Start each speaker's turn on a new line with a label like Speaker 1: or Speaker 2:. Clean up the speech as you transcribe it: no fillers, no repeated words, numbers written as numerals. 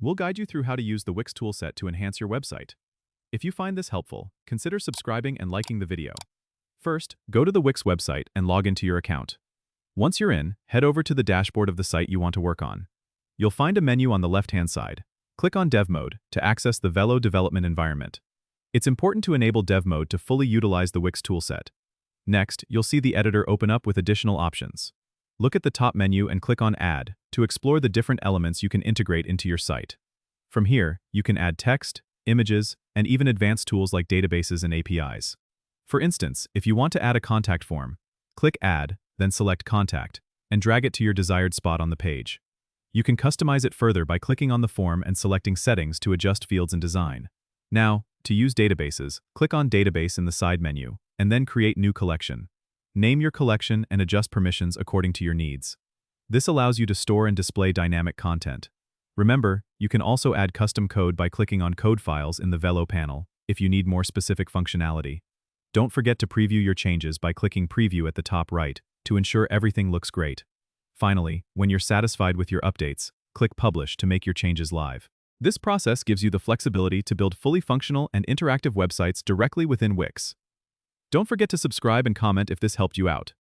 Speaker 1: We'll guide you through how to use the Wix Toolset to enhance your website. If you find this helpful, consider subscribing and liking the video. First, go to the Wix website and log into your account. Once you're in, head over to the dashboard of the site you want to work on. You'll find a menu on the left-hand side. Click on Dev Mode to access the Velo development environment. It's important to enable Dev Mode to fully utilize the Wix Toolset. Next, you'll see the editor open up with additional options. Look at the top menu and click on Add to explore the different elements you can integrate into your site. From here, you can add text, images, and even advanced tools like databases and APIs. For instance, if you want to add a contact form, click Add, then select Contact, and drag it to your desired spot on the page. You can customize it further by clicking on the form and selecting Settings to adjust fields and design. Now, to use databases, click on Database in the side menu, and then Create New Collection. Name your collection and adjust permissions according to your needs. This allows you to store and display dynamic content. Remember, you can also add custom code by clicking on Code Files in the Velo panel if you need more specific functionality. Don't forget to preview your changes by clicking Preview at the top right to ensure everything looks great. Finally, when you're satisfied with your updates, click Publish to make your changes live. This process gives you the flexibility to build fully functional and interactive websites directly within Wix. Don't forget to subscribe and comment if this helped you out.